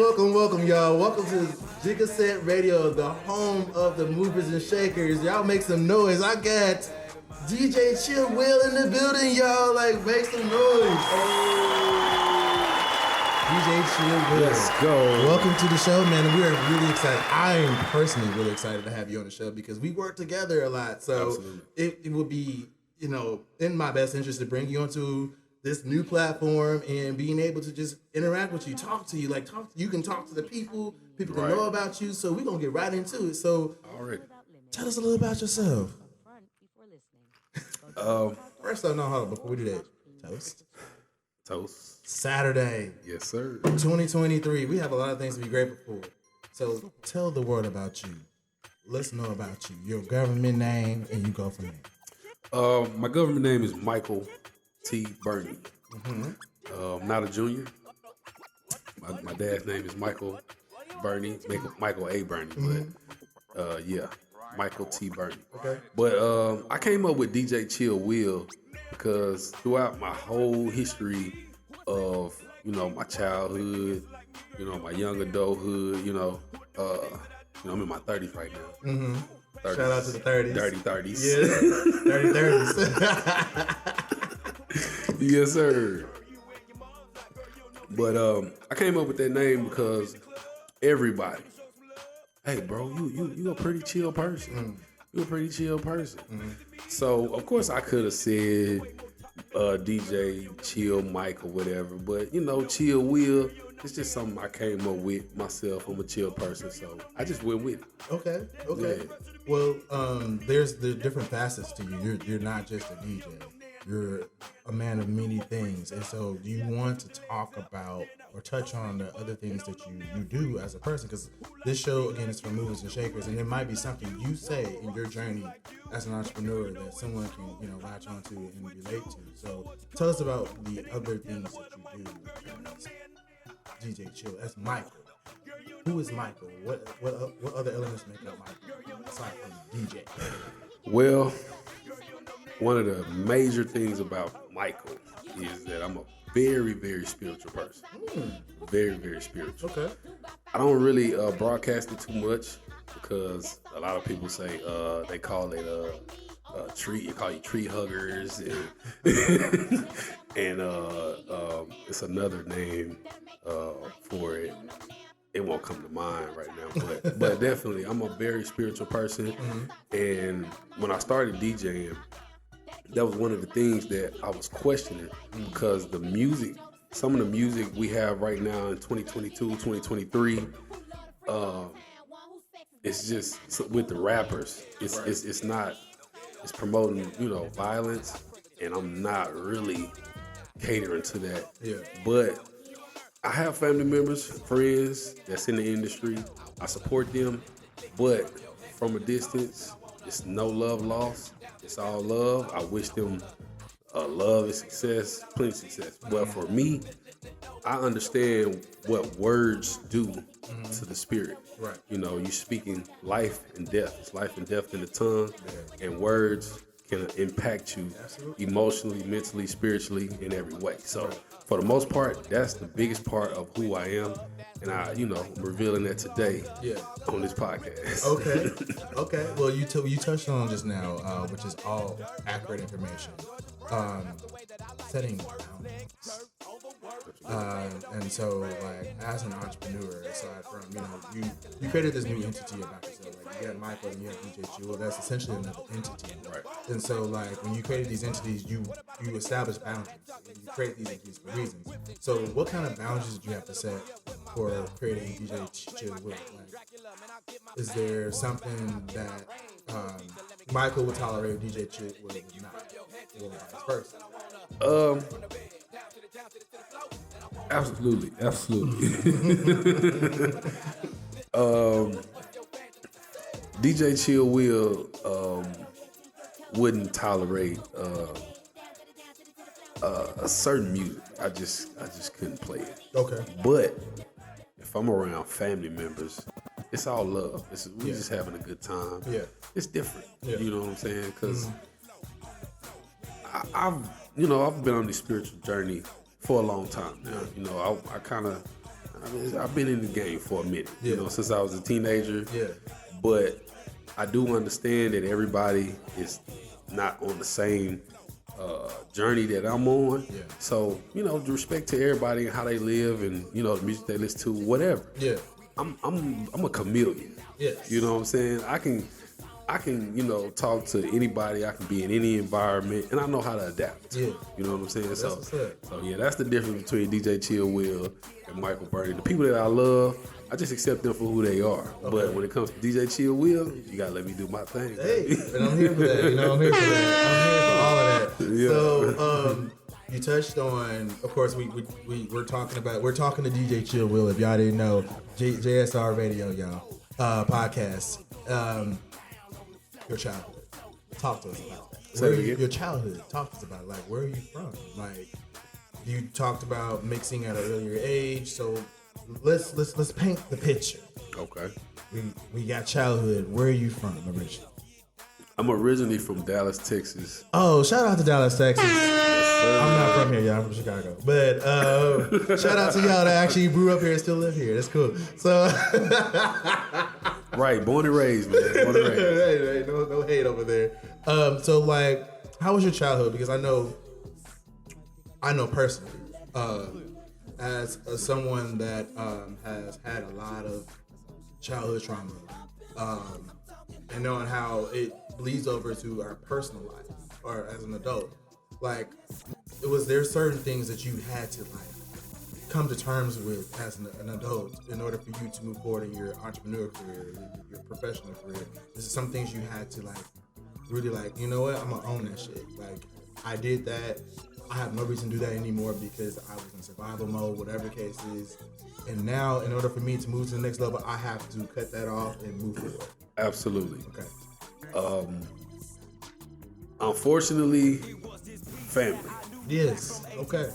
Welcome, y'all. Welcome to Jigga Set Radio, the home of the movers and shakers. Y'all make some noise. I got DJ Chill Will in the building, y'all. Like, make some noise. DJ Chill Will. Let's go. Welcome to the show, man. We are really excited. I am personally really excited to have you on the show because we work together a lot. So it would be, in my best interest to bring you onto this new platform and being able to just interact with you, talk to you, you can talk to the people can know about you. So we're going to get right into it. So tell us a little about yourself. First off, hold on, before we do that, Toast. Saturday. Yes, sir. 2023. We have a lot of things to be grateful for. So tell the world about you. Let's know about you, your government name, and you go from there. My government name is Michael T. Burney. I'm not a junior. My dad's name is Michael Burney, Michael A. Burney, but Michael T. Burney. Okay. But I came up with DJ Chill Will because throughout my whole history of my childhood, my young adulthood, I'm in my 30s right now. 30s. Shout out to the 30s. Dirty 30s. Yeah, dirty 30s. Yes, sir. But I came up with that name because everybody, hey, bro, you a pretty chill person. You a pretty chill person. So of course I could have said DJ Chill Mike or whatever, but Chill Will. It's just something I came up with myself. I'm a chill person, so I just went with it. Okay. Yeah. Well, there's the different facets to you. You're not just a DJ. You're a man of many things. And so do you want to talk about or touch on the other things that you do as a person? Because this show, again, is for movers and shakers, and there might be something you say in your journey as an entrepreneur that someone can, latch onto and relate to. So tell us about the other things that you do as DJ Chill. That's Michael. Who is Michael? What other elements make up Michael aside from DJ? Well, one of the major things about Michael is that I'm a very, very spiritual person. Very, very spiritual. Okay. I don't really broadcast it too much because a lot of people say they call it tree. They call you tree huggers, and it's another name for it. It won't come to mind right now, but definitely I'm a very spiritual person. And when I started DJing, that was one of the things that I was questioning because some of the music we have right now in 2022, 2023, it's just with the rappers. It's not. It's promoting violence, and I'm not really catering to that. Yeah. But I have family members, friends that's in the industry. I support them, but from a distance, it's no love lost. It's all love. I wish them love and success, plenty of success. But for me, I understand what words do to the spirit. Right. You're speaking life and death. It's life and death in the tongue, and words can impact you emotionally, mentally, spiritually, in every way. So for the most part, that's the biggest part of who I am. And I'm revealing that today on this podcast. Okay. Well, you touched on just now, which is all accurate information. Setting boundaries. And so, as an entrepreneur, aside from, you created this new entity about yourself. You got Michael and you have DJ Chill. That's essentially another entity. Right. And so, when you created these entities, you establish boundaries. You create these entities for reasons. So, what kind of boundaries did you have to set for creating DJ Chill with? Is there something that Michael would tolerate, DJ Chill would not? Or vice versa? Absolutely. DJ Chill Will wouldn't tolerate a certain music. I just couldn't play it. Okay. But if I'm around family members, it's all love. We just having a good time. Yeah. It's different. Yeah. You know what I'm saying? Because I've been on this spiritual journey for a long time now. I kind of I've been in the game for a minute, Yeah. you know, since I was a teenager. Yeah. But I do understand that everybody is not on the same journey that I'm on. Yeah. So, you know, respect to everybody and how they live and, you know, the music they listen to, whatever. Yeah. I'm a chameleon. Yes. You know what I'm saying? I can, you know, talk to anybody. I can be in any environment, and I know how to adapt. Yeah. You know what I'm saying? That's So what's up. yeah, that's the difference between DJ Chill Will and Michael Birdie. The people that I love, I just accept them for who they are. Okay. But when it comes to DJ Chill Will, you gotta let me do my thing. Hey, and I'm here for that. You know, I'm here for that. I'm here for all of that. Yeah. So, you touched on, of course, we're talking to DJ Chill Will. If y'all didn't know, JSR Radio, y'all, podcast. Your childhood. Talk to us about that. Say it again. Your childhood. Talk to us about it. Like, where are you from? Like, you talked about mixing at an earlier age. So let's paint the picture. Okay. We got childhood. Where are you from, originally? I'm originally from Dallas, Texas. Oh, shout out to Dallas, Texas. Yes, sir. I'm not from here, y'all. I'm from Chicago. But shout out to y'all that actually grew up here and still live here. That's cool. So Right, born and raised, man. Born and raised. hey, no hate over there. So like, how was your childhood? Because I know personally, as someone that has had a lot of childhood trauma, and knowing how it bleeds over to our personal life or as an adult, like, there certain things that you had to like come to terms with as an adult in order for you to move forward in your entrepreneur career, your professional career? This is some things you had to like really like, you know what, I'm gonna own that shit. Like, I did that. I have no reason to do that anymore because I was in survival mode, whatever the case is. And now, in order for me to move to the next level, I have to cut that off and move forward. Absolutely. Okay. Unfortunately, family. Yes. Okay.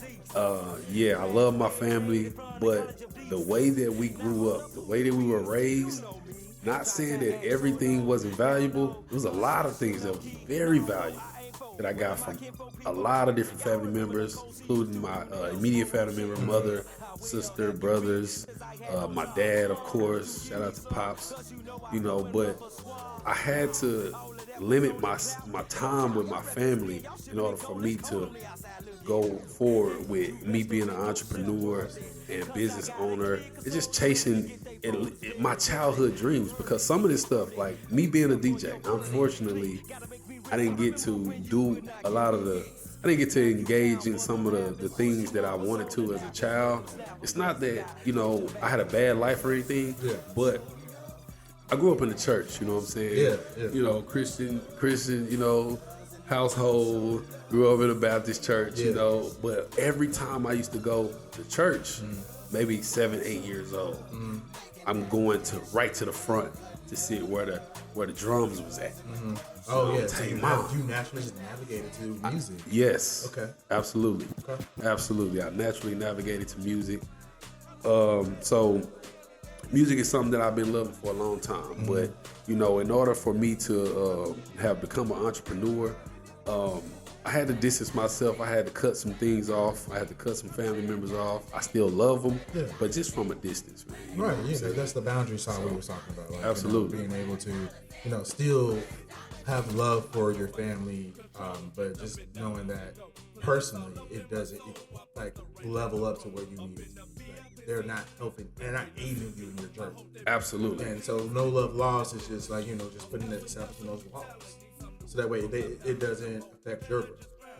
Yeah, I love my family, but the way that we grew up, the way that we were raised, not saying that everything wasn't valuable. There was a lot of things that was very valuable that I got from a lot of different family members, including my immediate family member, mother, sister, brothers, my dad, of course. Shout out to Pops, you know. But I had to limit my time with my family in order for me to go forward with me being an entrepreneur and business owner and just chasing my childhood dreams. Because some of this stuff, like me being a DJ, unfortunately, I didn't get to do a lot of I didn't get to engage in some of the things that I wanted to as a child. It's not that, you know, I had a bad life or anything, but I grew up in the church, you know what I'm saying? Yeah. You know, Christian, you know, household, grew up in a Baptist church, you know, but every time I used to go to church, maybe 7, 8 years old, I'm going right to the front to sit where the drums was at. Oh yeah, so you you naturally just navigated to music. Yes. Okay. Absolutely. Okay. Absolutely. I naturally navigated to music. So music is something that I've been loving for a long time. But, you know, in order for me to have become an entrepreneur, I had to distance myself. I had to cut some things off. I had to cut some family members off. I still love them, but just from a distance, man. Right, yeah, that's the boundary side we were talking about. Like, Absolutely. You know, being able to, you know, still have love for your family, but just knowing that personally, it doesn't like level up to where you need it. Like, they're not helping, they're not aiding you in your journey. Absolutely. And so no love lost is just like, you know, just putting itself in those walls. So that way it doesn't affect your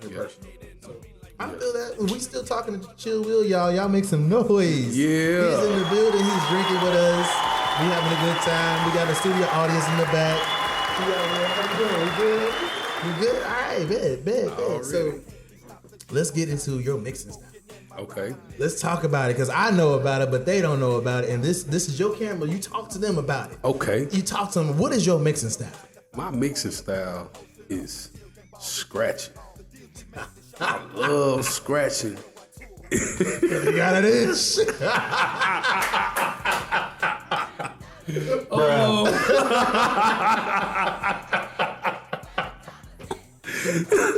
personal. So I feel that. We still talking to Chill Will, y'all. Y'all make some noise. Yeah. He's in the building. He's drinking with us. We having a good time. We got a studio audience in the back. How you doing? We good? We good? All right, bet. So let's get into your mixing style. Okay. Let's talk about it because I know about it, but they don't know about it. And this is your camera. You talk to them about it. Okay. You talk to them. What is your mixing style? My mixing style is scratching. I love scratching. You got it is.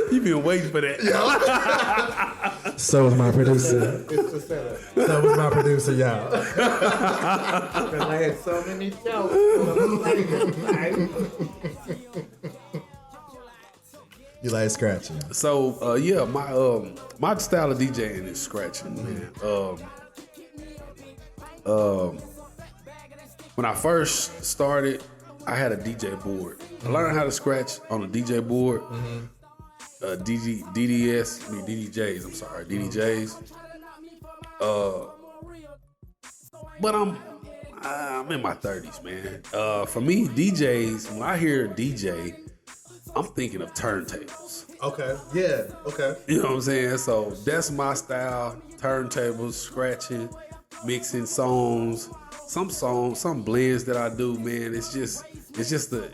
You been waiting for that. So was my producer. It's a setup. So was my producer, y'all. Because I had so many jokes. You like scratching. So yeah, my style of DJing is scratching, man. When I first started, I had a DJ board. I learned how to scratch on a DJ board. DDJs. I'm sorry, DDJs. But I'm in my 30s, man. For me, DJs. When I hear DJ, I'm thinking of turntables. Okay. Yeah. Okay. You know what I'm saying? So that's my style. Turntables, scratching, mixing songs. Some blends that I do, man. It's just the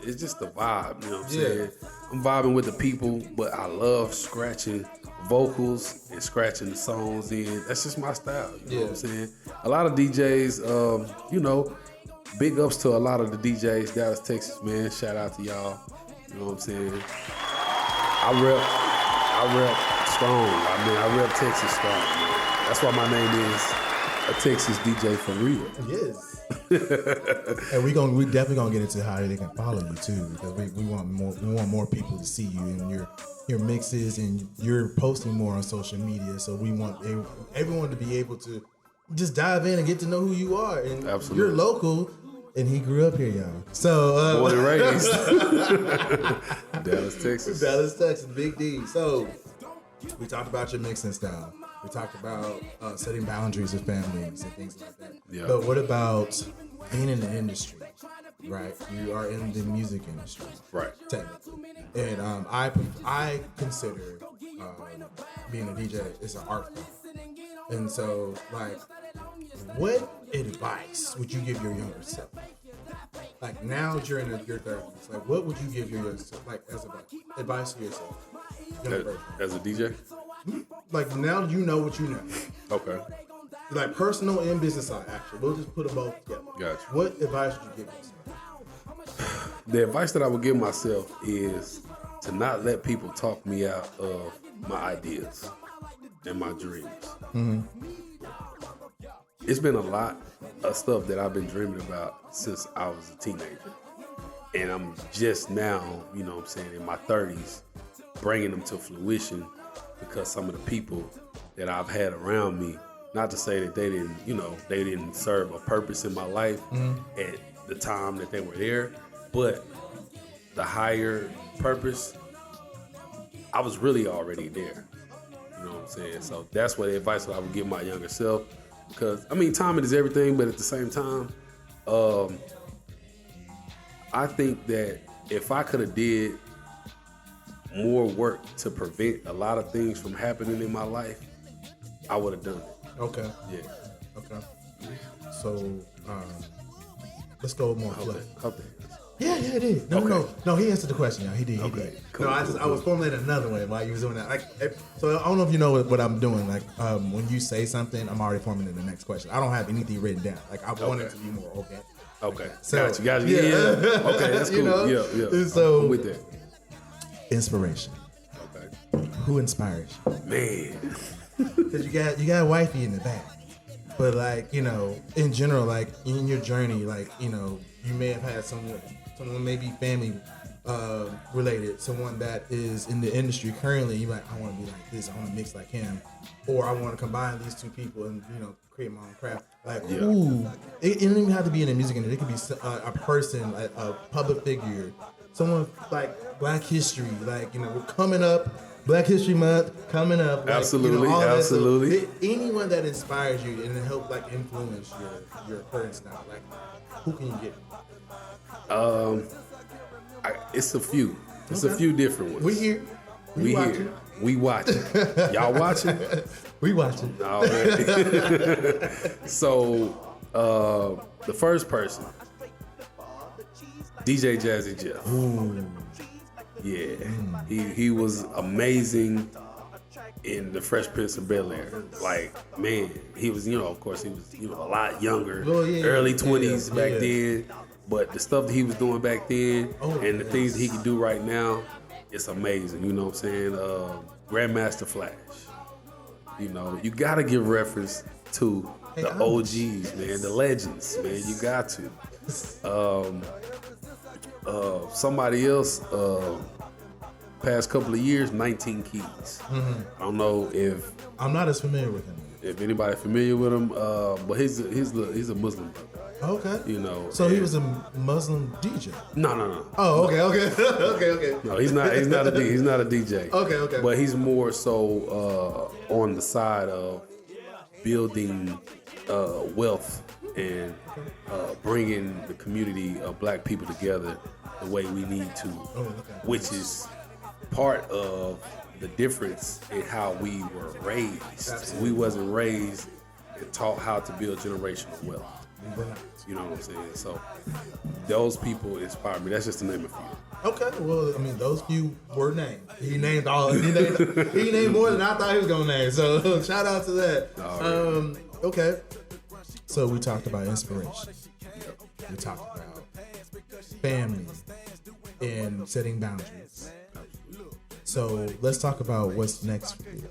vibe. You know what I'm saying? I'm vibing with the people, but I love scratching vocals and scratching the songs in. That's just my style. You know what I'm saying? A lot of DJs, big ups to a lot of the DJs, Dallas, Texas, man. Shout out to y'all. You know what I'm saying? I rep strong. I rep Texas strong, man. That's why my name is a Texas DJ for real. Yes. And we definitely gonna get into how they can follow you too, because we want more people to see you and your mixes, and you're posting more on social media. So we want everyone to be able to just dive in and get to know who you are. And absolutely, you're local. And he grew up here, y'all. So born and raised. Dallas, Texas. Dallas, Texas, Big D. So we talked about your mixing style. We talked about setting boundaries with families and things like that. Yeah. But what about being in the industry? Right, you are in the music industry, right? Technically, and I consider being a DJ is an art form. And so, like, what advice would you give your younger self? Like, now you're in your 30s. Like, what would you give your younger self, like, as advice to yourself? As a DJ? Like, now you know what you know. Okay. Like, personal and business side, actually. We'll just put them both together. Gotcha. What advice would you give yourself? The advice that I would give myself is to not let people talk me out of my ideas and my dreams. Mm-hmm. It's been a lot of stuff that I've been dreaming about since I was a teenager. And I'm just now, you know what I'm saying, in my 30s, bringing them to fruition because some of the people that I've had around me, not to say that they didn't serve a purpose in my life at the time that they were there, but the higher purpose, I was really already there. You know what I'm saying? So that's what the advice that I would give my younger self. Because, I mean, timing is everything, but at the same time, I think that if I could have did more work to prevent a lot of things from happening in my life, I would have done it. Okay. Yeah. Okay. So, let's go more flow. Yeah, it did. No, he answered the question, y'all. He did. Cool, I was formulating another way while you was doing that. Like, so I don't know if you know what I'm doing. Like, when you say something, I'm already formulating the next question. I don't have anything written down. Like, I want it to be more organic. Okay. So, Gotcha. Yeah. Okay, that's cool. You know? Yeah. So, I'm with that. Inspiration. Okay. Who inspires you? Man. Because you got wifey in the back. But, like, you know, in general, like, in your journey, like, you know, you may have had someone maybe family related, someone that is in the industry currently. You're like, I want to be like this, I want to mix like him, or I want to combine these two people and, you know, create my own craft. Like, ooh, it doesn't even have to be in the music industry. It could be a person, like a public figure, someone like Black History, like, you know, we're coming up. Black History Month coming up. Like, absolutely, you know, absolutely. So, anyone that inspires you and help like influence your current style, like, who can you get? It's a few. It's a few different ones. We here. We here. We watching. Y'all watching? We watching. Already. So, the first person, DJ Jazzy Jeff. Ooh. Yeah, he was amazing in the Fresh Prince of Bel-Air. Like, man, he was, you know, of course, he was, you know, a lot younger, early 20s back then. But the stuff that he was doing back then and the things that he can do right now, it's amazing. You know what I'm saying? Grandmaster Flash. You know, you got to give reference to the OGs, man, the legends, man. You got to. Somebody else, past couple of years, 19 Keys. I don't know if I'm not as familiar with him. If anybody familiar with him, but he's a Muslim brother. Okay. You know. So he was a Muslim DJ. No. Oh, okay. Okay. No, he's not a DJ. Okay. But he's more so on the side of building wealth and bringing the community of black people together the way we need to, which is part of the difference in how we were raised. Absolutely. We wasn't raised and taught how to build generational wealth. You know what I'm saying? So those people inspire me. That's just to name a few. Okay, well, I mean, those few were named. He named all. He named more than I thought he was gonna name. So shout out to that. Okay, so we talked about inspiration. We talked about family and setting boundaries. So let's talk about what's next for you.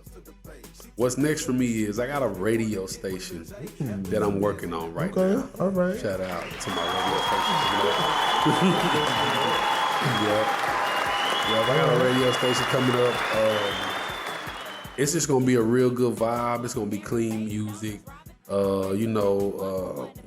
What's next for me is I got a radio station that I'm working on right now. All right. Shout out to my radio station. I got a radio station coming up. It's just gonna be a real good vibe. It's gonna be clean music.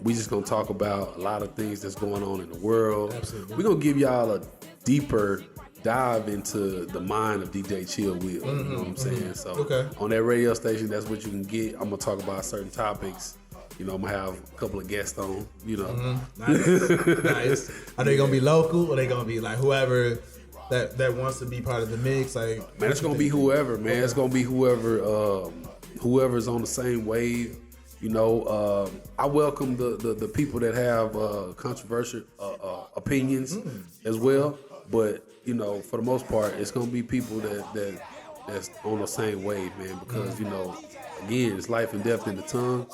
We just gonna talk about a lot of things that's going on in the world. Absolutely. We're gonna give y'all a deeper dive into the mind of DJ Chill Will. You know what I'm saying? So on that radio station, that's what you can get. I'm gonna talk about certain topics. You know, I'm gonna have a couple of guests on. You know, nice. Are they gonna be local, or they gonna be like whoever that wants to be part of the mix? Like, man, it's gonna be whoever, man. It's gonna be whoever's on the same wave. You know, I welcome the people that have controversial opinions as well. But you know, for the most part, it's gonna be people that's on the same wave, man. Because you know, again, it's life and death in the tongue.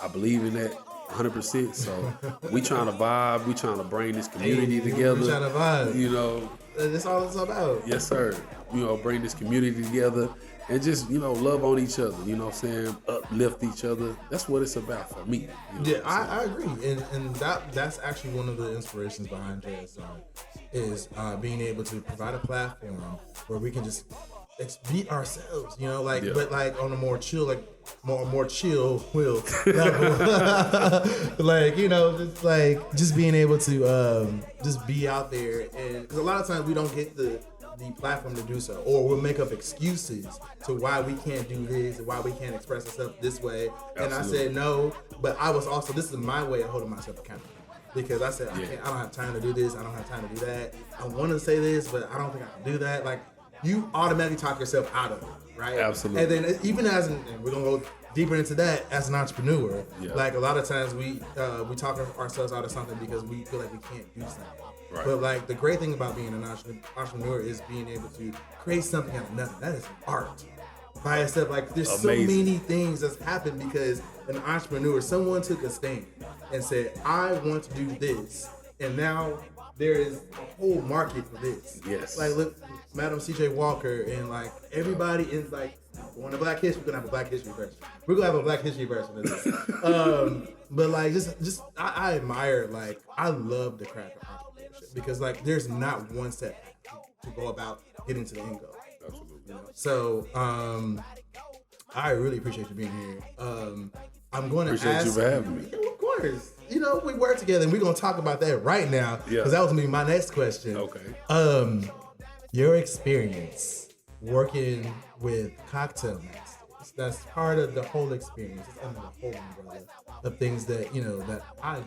I believe in that 100%. So we trying to vibe. We trying to bring this community together. We trying to vibe. You know, that's all it's about. Yes, sir. You know, bring this community together and just, you know, love on each other. You know what I'm saying? Uplift each other. That's what it's about for me. You know I agree. And that's actually one of the inspirations behind Jazz is being able to provide a platform where we can just be ourselves, you know, like, but like on a more chill, like more chill will level. Like, you know, just being able to just be out there, and because a lot of times we don't get the platform to do so, or we'll make up excuses to why we can't do this and why we can't express ourselves this way. Absolutely. And I said no, but I was also, this is my way of holding myself accountable. Because I said, I don't have time to do this, I don't have time to do that. I want to say this, but I don't think I can do that. Like, you automatically talk yourself out of it, right? Absolutely. And then even and we're going to go deeper into that, as an entrepreneur, like a lot of times we talk ourselves out of something because we feel like we can't do something. Right. But like the great thing about being an entrepreneur is being able to create something out of nothing. That is art by itself. Like, there's so many things that's happened because an entrepreneur, someone took a stand and said, I want to do this, and now there is a whole market for this. Yes. Like, look, Madam C.J. Walker and like everybody is like, on the Black History, we're gonna have a Black History version. We're gonna have a Black History version of this. But like, just I admire, like, I love the craft of entrepreneurship because like there's not one step to go about getting to the end goal. Absolutely. You know? So I really appreciate you being here. I'm going to appreciate you for having me. Of course. You know, we work together, and we're going to talk about that right now because that was going to be my next question. Okay. Your experience working with cocktail masters, that's part of the whole experience. It's under the whole umbrella of things that, you know, that I do.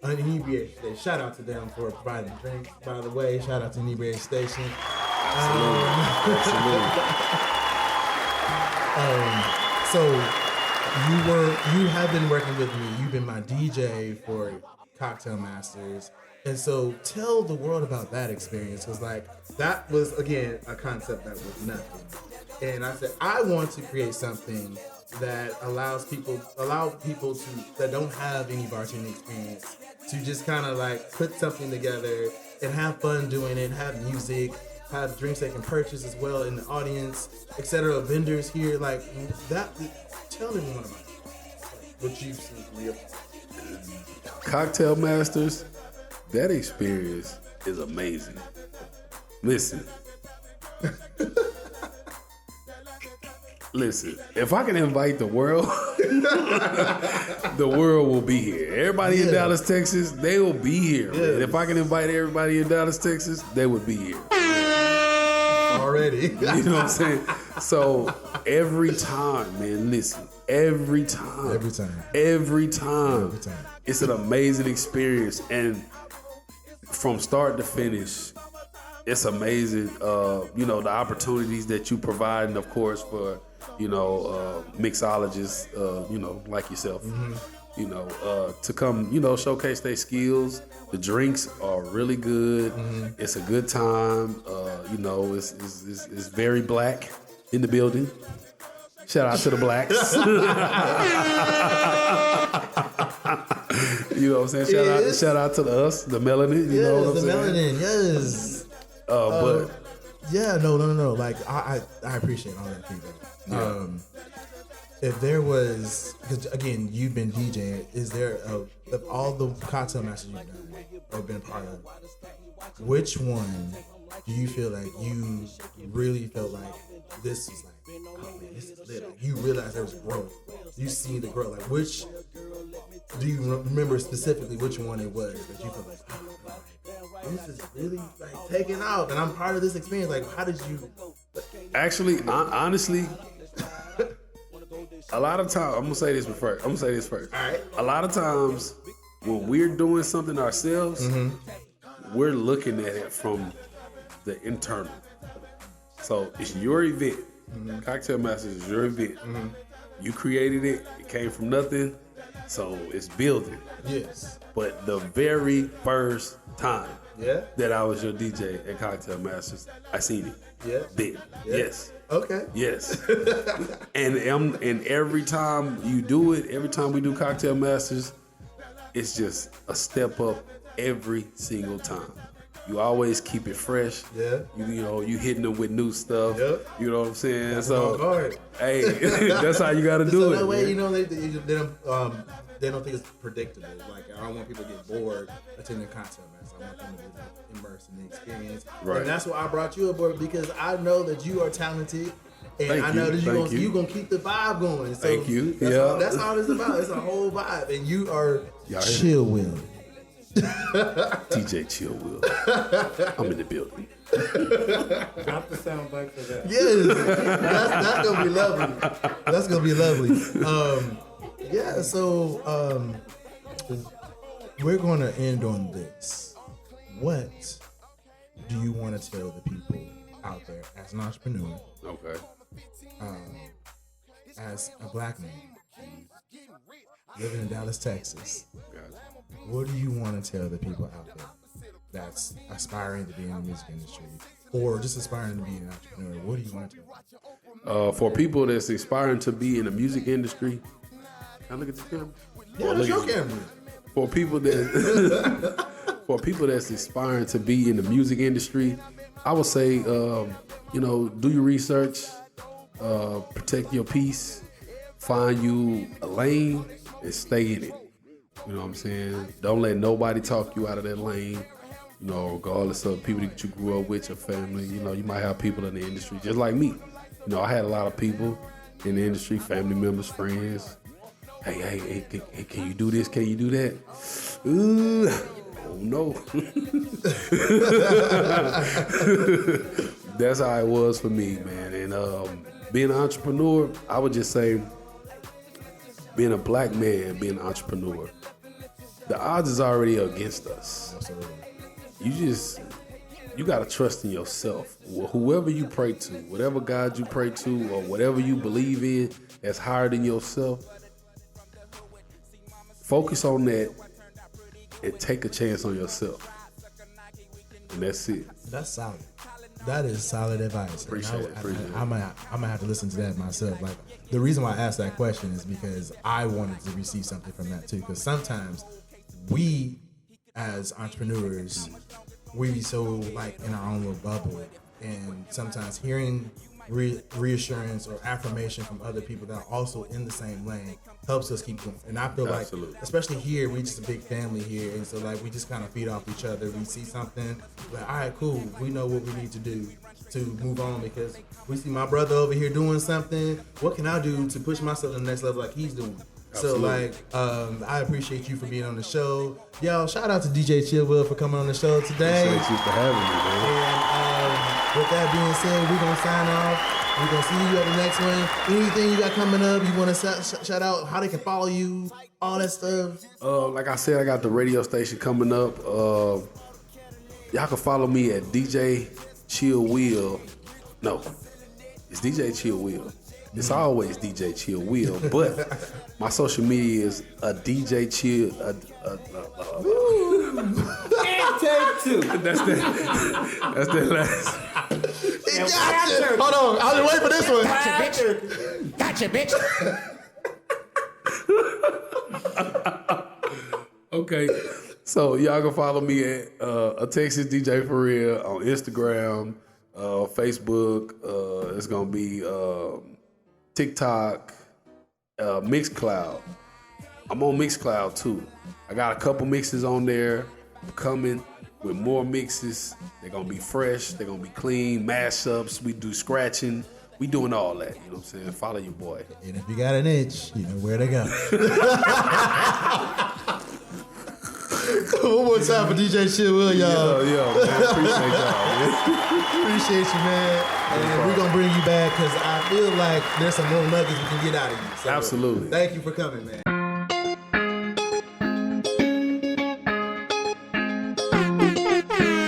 Inebriation Station. Shout out to them for providing drinks, by the way. Shout out to Inebriation Station. Absolutely. So you have been working with me. You've been my DJ for Cocktail Masters. And so tell the world about that experience, because like that was, again, a concept that was nothing. And I said, I want to create something that allow people to that don't have any bartending experience to just kind of like put something together and have fun doing it, have music, have drinks they can purchase as well in the audience, etc. Vendors here, like that. Tell me more about it. What you've seen real. Cocktail Masters, that experience is amazing. Listen. Listen, if I can invite the world, the world will be here. Everybody in Dallas, Texas, they will be here. Man. If I can invite everybody in Dallas, Texas, they would be here. Already. You know what I'm saying? So every time, man, listen, every time, it's an amazing experience. And from start to finish, it's amazing, the opportunities that you provide, and of course for, mixologists, like yourself, to come, showcase their skills. The drinks are really good. It's a good time. It's very black in the building. Shout out to the blacks. You know what I'm saying? Shout out to us, the melanin. You know what I'm saying? Melanin, yes. But yeah, no. Like I appreciate all that feedback. If there was, because again, you've been DJing, is there of all the cocktail masters you've done or been part of, which one do you feel like you really felt like this is like, oh man, this is lit? Like, you realize there was growth. You see the growth. Like, which do you remember specifically which one it was that you felt like, oh, this is really like taking off, and I'm part of this experience. Like, how did you? Actually, honestly, a lot of times, I'm gonna say this first. All right. A lot of times when we're doing something ourselves, we're looking at it from the internal. So it's your event. Cocktail Masters is your event. You created it. It came from nothing. So it's building. Yes. But the very first time that I was your DJ at Cocktail Masters, I seen it. Yeah. Then. Yeah. Yes. Okay. Yes. and every time you do it, every time we do Cocktail Masters, it's just a step up every single time. You always keep it fresh. Yeah. You hitting them with new stuff. Yep. You know what I'm saying? That's so hey, that's how you gotta do it. That way, they don't think it's predictable. Like, I don't want people to get bored attending cocktail masters. I want them to be immersed in the experience. Right. And that's why I brought you aboard, because I know that you are talented. And I know that you're going to keep the vibe going. So thank you. That's all it's about. It's a whole vibe. And you are Chill Will. DJ Chill Will. I'm in the building. Drop the sound bite for that. Yes. That's going to be lovely. That's going to be lovely. So we're going to end on this. What do you want to tell the people out there as an entrepreneur? Okay. As a black man living in Dallas, Texas, what do you want to tell the people out there that's aspiring to be in the music industry or just aspiring to be an entrepreneur? What do you want to tell them? For people that's aspiring to be in the music industry, can I look at the camera? Yeah, look your camera. For people that's aspiring to be in the music industry, I would say, do your research, protect your peace, find you a lane, and stay in it. You know what I'm saying? Don't let nobody talk you out of that lane. Regardless of people that you grew up with, your family. You might have people in the industry just like me. I had a lot of people in the industry, family members, friends. Hey, can you do this? Can you do that? Oh no. That's how it was for me, man. And being an entrepreneur, I would just say, being a black man, being an entrepreneur, the odds is already against us. Absolutely. You got to trust in yourself. Whoever you pray to, whatever God you pray to, or whatever you believe in that's higher than yourself, focus on that and take a chance on yourself. And that's it. That's solid. That is solid advice. Appreciate it. I'm gonna have to listen to that myself. Like, the reason why I asked that question is because I wanted to receive something from that too. Because sometimes we, as entrepreneurs, we be so like in our own little bubble, and sometimes hearing reassurance or affirmation from other people that are also in the same lane helps us keep going. And I feel Absolutely. like, especially here, we just a big family here, and so like we just kind of feed off each other. We see something, like, all right, cool, we know what we need to do to move on, because we see my brother over here doing something. What can I do to push myself to the next level like he's doing? Absolutely. So like, I appreciate you for being on the show. Yo, shout out to DJ Chillwell for coming on the show today. Thank you for having me, man. And with that being said, we're gonna sign off. We're gonna see you at the next one. Anything you got coming up, you want to shout out how they can follow you, all that stuff? Like I said, I got the radio station coming up. Y'all can follow me at DJ Chill Wheel. No, it's DJ Chill Wheel. It's always DJ Chill Wheel, but my social media is a DJ Chill. Take two. That's the last. Gotcha. Hold on, I was waiting for this one. Gotcha, bitch. Okay, so y'all can follow me at a Texas DJ for real on Instagram, Facebook. It's gonna be TikTok, Mixcloud. I'm on Mixcloud too. I got a couple mixes on there. I'm coming with more mixes. They're gonna be fresh. They're gonna be clean. Mashups. We do scratching. We doing all that. You know what I'm saying? Follow your boy. And if you got an itch, you know where to go. One more time for DJ Chillwell, y'all. Yeah, man. Appreciate y'all, man. Appreciate you, man. And we're gonna bring you back because I feel like there's some more nuggets we can get out of you. So, Absolutely. Thank you for coming, man.